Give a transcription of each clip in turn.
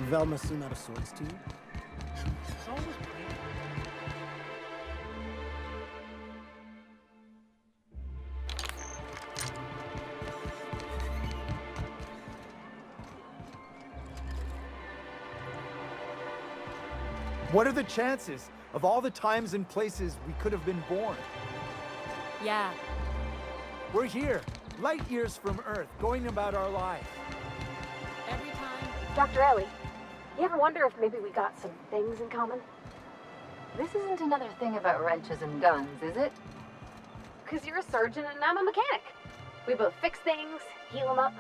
Velma seem out of sorts to you? What are the chances of all the times and places we could have been born? Yeah. We're here, light years from Earth, going about our lives. Every time. Dr. Ellie, you ever wonder if maybe we got some things in common? This isn't another thing about wrenches and guns, is it? Because you're a surgeon and I'm a mechanic. We both fix things, heal them up.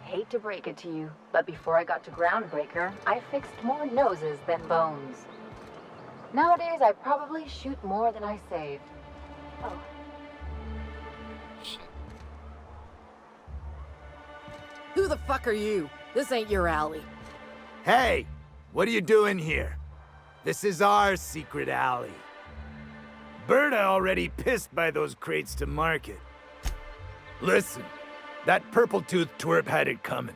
Hate to break it to you, but before I got to Groundbreaker, I fixed more noses than bones. Nowadays, I probably shoot more than I saved. Oh. Who the fuck are you? This ain't your alley. Hey, what are you doing here? This is our secret alley. Berta already pissed by those crates to market. Listen, that purple-toothed twerp had it coming.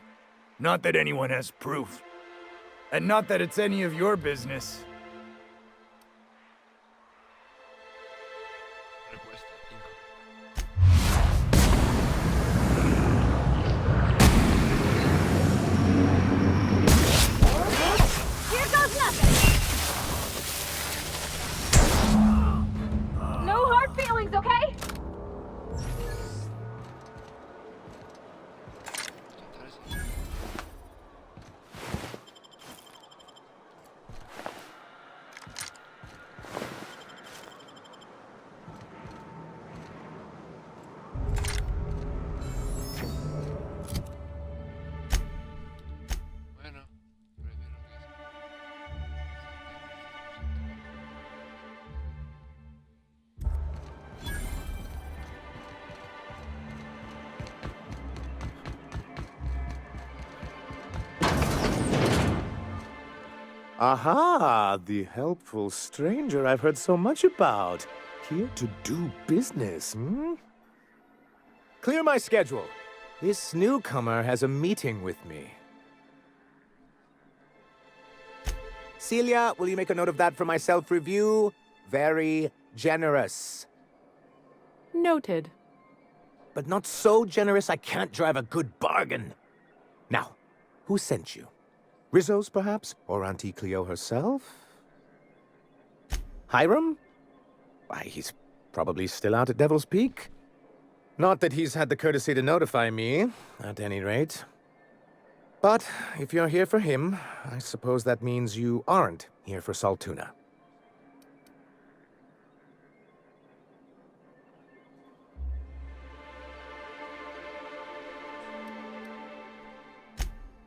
Not that anyone has proof. And not that it's any of your business. Here goes nothing! No hard feelings, okay? Aha, the helpful stranger I've heard so much about. Here to do business, hmm? Clear my schedule. This newcomer has a meeting with me. Celia, will you make a note of that for my self-review? Very generous. Noted. But not so generous I can't drive a good bargain. Now, who sent you? Rizzo's, perhaps? Or Auntie Cleo herself? Hiram? Why, he's probably still out at Devil's Peak. Not that he's had the courtesy to notify me, at any rate. But if you're here for him, I suppose that means you aren't here for Saltuna.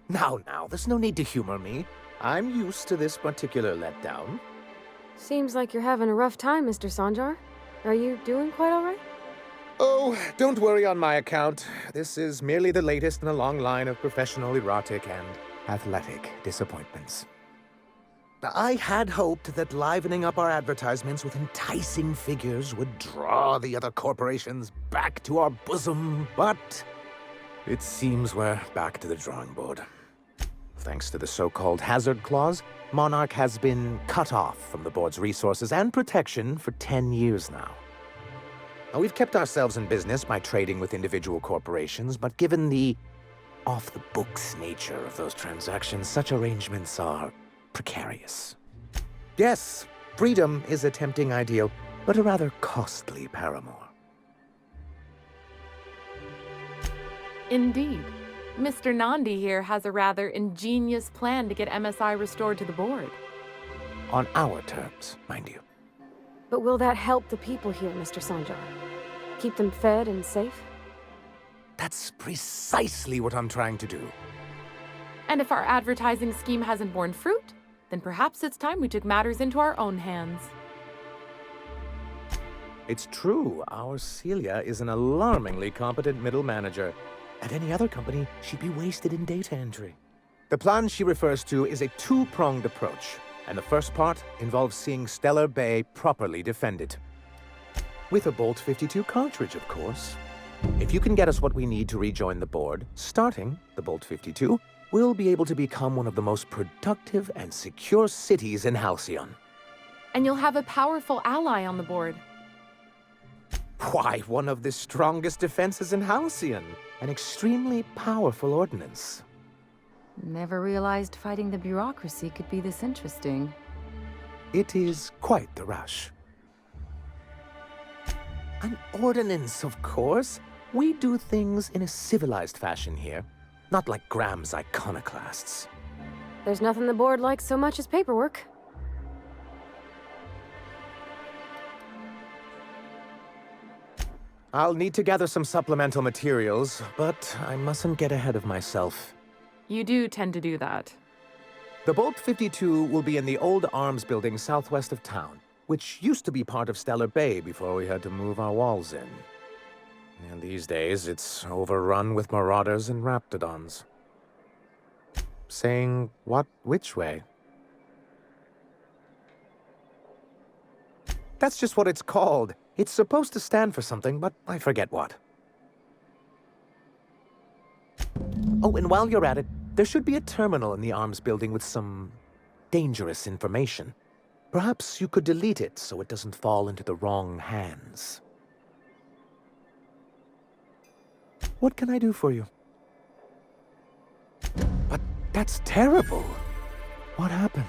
Now, there's no need to humor me. I'm used to this particular letdown. Seems like you're having a rough time, Mr. Sanjar. Are you doing quite all right? Oh, don't worry on my account. This is merely the latest in a long line of professional erotic and athletic disappointments. I had hoped that livening up our advertisements with enticing figures would draw the other corporations back to our bosom, but it seems we're back to the drawing board. Thanks to the so-called hazard clause, Monarch has been cut off from the board's resources and protection for 10 years now. Now, we've kept ourselves in business by trading with individual corporations, but given the off-the-books nature of those transactions, such arrangements are precarious. Yes, freedom is a tempting ideal, but a rather costly paramour. Indeed. Mr. Nandi here has a rather ingenious plan to get MSI restored to the board. On our terms, mind you. But will that help the people here, Mr. Sanjar? Keep them fed and safe? That's precisely what I'm trying to do. And if our advertising scheme hasn't borne fruit, then perhaps it's time we took matters into our own hands. It's true, our Celia is an alarmingly competent middle manager. At any other company, she'd be wasted in data entry. The plan she refers to is a two-pronged approach, and the first part involves seeing Stellar Bay properly defended. With a Bolt 52 cartridge, of course. If you can get us what we need to rejoin the board, starting the Bolt 52, we'll be able to become one of the most productive and secure cities in Halcyon. And you'll have a powerful ally on the board. Why, one of the strongest defenses in Halcyon. An extremely powerful ordnance. Never realized fighting the bureaucracy could be this interesting. It is quite the rush. An ordinance, of course. We do things in a civilized fashion here, not like Graham's iconoclasts. There's nothing the board likes so much as paperwork. I'll need to gather some supplemental materials, but I mustn't get ahead of myself. You do tend to do that. The Bolt 52 will be in the old arms building southwest of town, which used to be part of Stellar Bay before we had to move our walls in. And these days, it's overrun with marauders and raptidons. Saying what which way? That's just what it's called. It's supposed to stand for something, but I forget what. Oh, and while you're at it, there should be a terminal in the arms building with some dangerous information. Perhaps you could delete it so it doesn't fall into the wrong hands. What can I do for you? But that's terrible. What happened?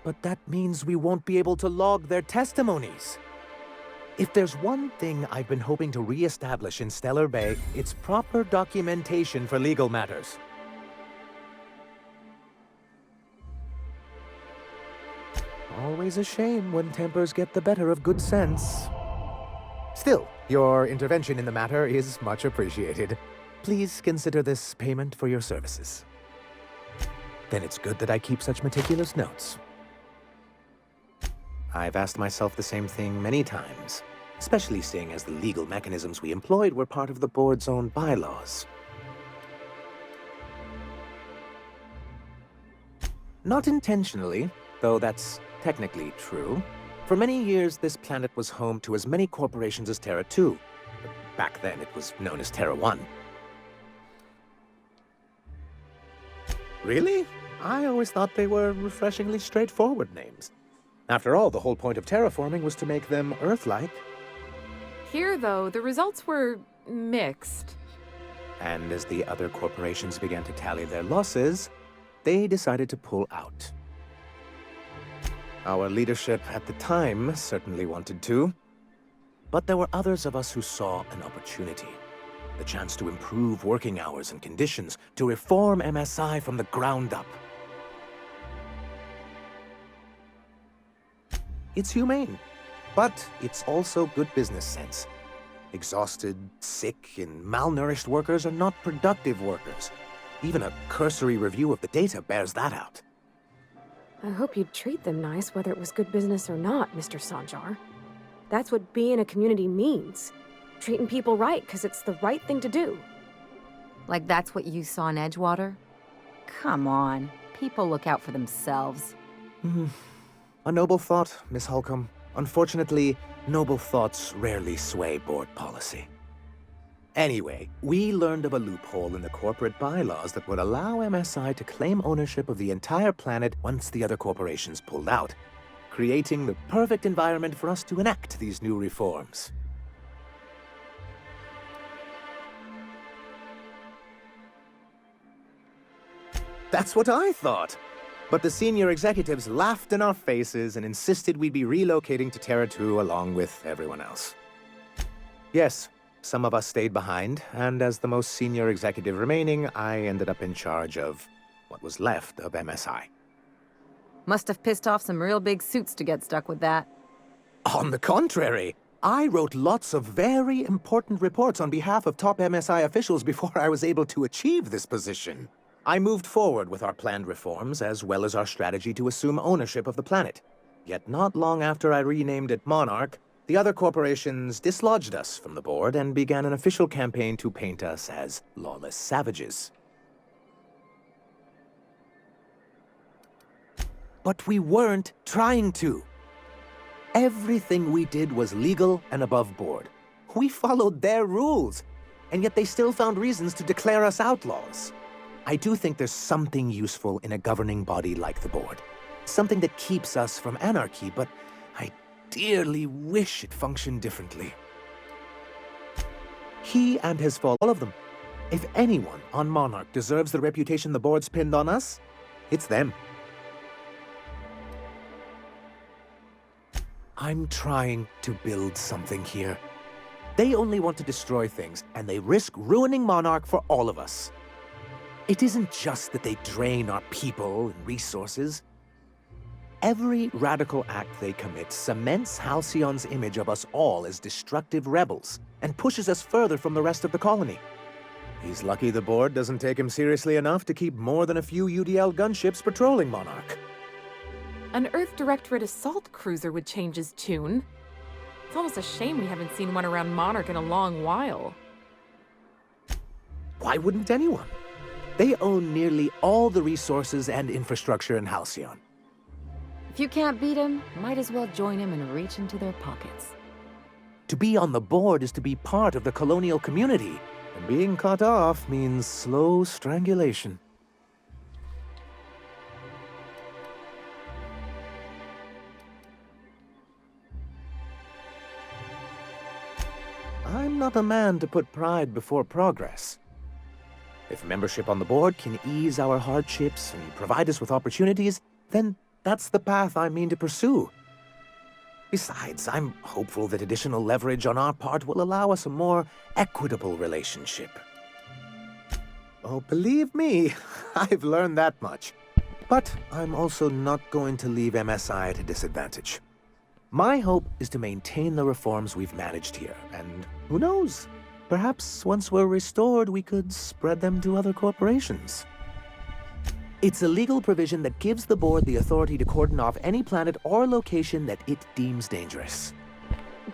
But that means we won't be able to log their testimonies. If there's one thing I've been hoping to re-establish in Stellar Bay, it's proper documentation for legal matters. Always a shame when tempers get the better of good sense. Still, your intervention in the matter is much appreciated. Please consider this payment for your services. Then it's good that I keep such meticulous notes. I've asked myself the same thing many times, especially seeing as the legal mechanisms we employed were part of the board's own bylaws. Not intentionally, though that's technically true. For many years, this planet was home to as many corporations as Terra 2. Back then, it was known as Terra 1. Really? I always thought they were refreshingly straightforward names. After all, the whole point of terraforming was to make them Earth-like. Here, though, the results were mixed. And as the other corporations began to tally their losses, they decided to pull out. Our leadership at the time certainly wanted to, but there were others of us who saw an opportunity. The chance to improve working hours and conditions, to reform MSI from the ground up. It's humane, but it's also good business sense. Exhausted, sick, and malnourished workers are not productive workers. Even a cursory review of the data bears that out. I hope you'd treat them nice, whether it was good business or not, Mr. Sanjar. That's what being a community means. Treating people right, because it's the right thing to do. Like that's what you saw in Edgewater? Come on, people look out for themselves. A noble thought, Miss Holcomb. Unfortunately, noble thoughts rarely sway board policy. Anyway, we learned of a loophole in the corporate bylaws that would allow MSI to claim ownership of the entire planet once the other corporations pulled out, creating the perfect environment for us to enact these new reforms. That's what I thought. But the senior executives laughed in our faces and insisted we'd be relocating to Terra 2 along with everyone else. Yes, some of us stayed behind, and as the most senior executive remaining, I ended up in charge of what was left of MSI. Must have pissed off some real big suits to get stuck with that. On the contrary, I wrote lots of very important reports on behalf of top MSI officials before I was able to achieve this position. I moved forward with our planned reforms, as well as our strategy to assume ownership of the planet. Yet not long after I renamed it Monarch, the other corporations dislodged us from the board and began an official campaign to paint us as lawless savages. But we weren't trying to. Everything we did was legal and above board. We followed their rules, and yet they still found reasons to declare us outlaws. I do think there's something useful in a governing body like the board. Something that keeps us from anarchy, but I dearly wish it functioned differently. He and his fall, all of them. If anyone on Monarch deserves the reputation the board's pinned on us, it's them. I'm trying to build something here. They only want to destroy things, and they risk ruining Monarch for all of us. It isn't just that they drain our people and resources. Every radical act they commit cements Halcyon's image of us all as destructive rebels and pushes us further from the rest of the colony. He's lucky the board doesn't take him seriously enough to keep more than a few UDL gunships patrolling Monarch. An Earth Directorate assault cruiser would change his tune. It's almost a shame we haven't seen one around Monarch in a long while. Why wouldn't anyone? They own nearly all the resources and infrastructure in Halcyon. If you can't beat him, might as well join him and reach into their pockets. To be on the board is to be part of the colonial community, and being cut off means slow strangulation. I'm not a man to put pride before progress. If membership on the board can ease our hardships and provide us with opportunities, then that's the path I mean to pursue. Besides, I'm hopeful that additional leverage on our part will allow us a more equitable relationship. Oh, believe me, I've learned that much. But I'm also not going to leave MSI at a disadvantage. My hope is to maintain the reforms we've managed here, and who knows? Perhaps once we're restored, we could spread them to other corporations. It's a legal provision that gives the board the authority to cordon off any planet or location that it deems dangerous.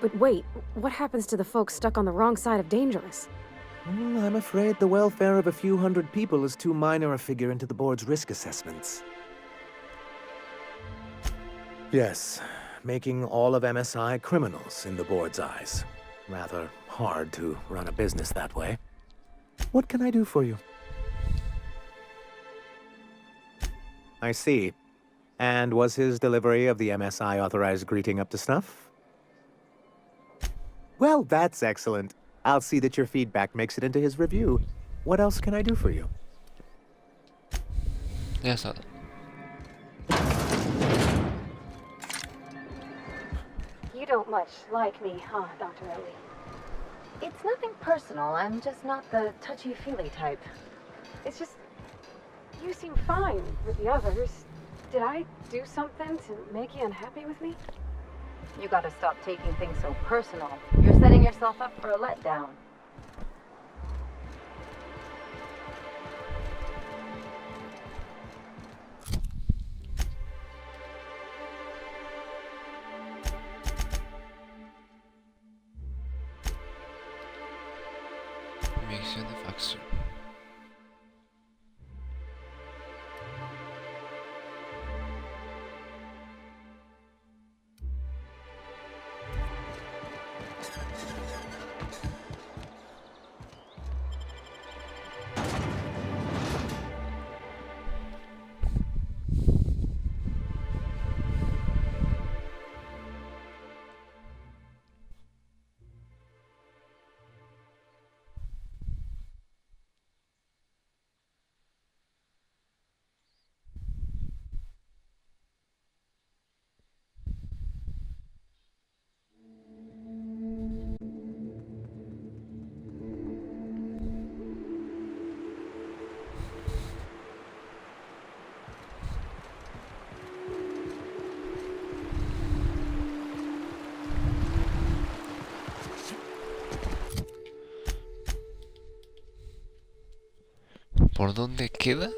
But wait, what happens to the folks stuck on the wrong side of dangerous? I'm afraid the welfare of a few hundred people is too minor a figure into the board's risk assessments. Yes, making all of MSI criminals in the board's eyes. Rather hard to run a business that way. What can I do for you? I see. And was his delivery of the MSI authorized greeting up to snuff? Well, that's excellent. I'll see that your feedback makes it into his review. What else can I do for you? Ya está. You don't much like me, huh, Dr. Ellie? It's nothing personal, I'm just not the touchy-feely type. It's just, you seem fine with the others. Did I do something to make you unhappy with me? You gotta stop taking things so personal. You're setting yourself up for a letdown. Misión de facción. ¿Por dónde queda?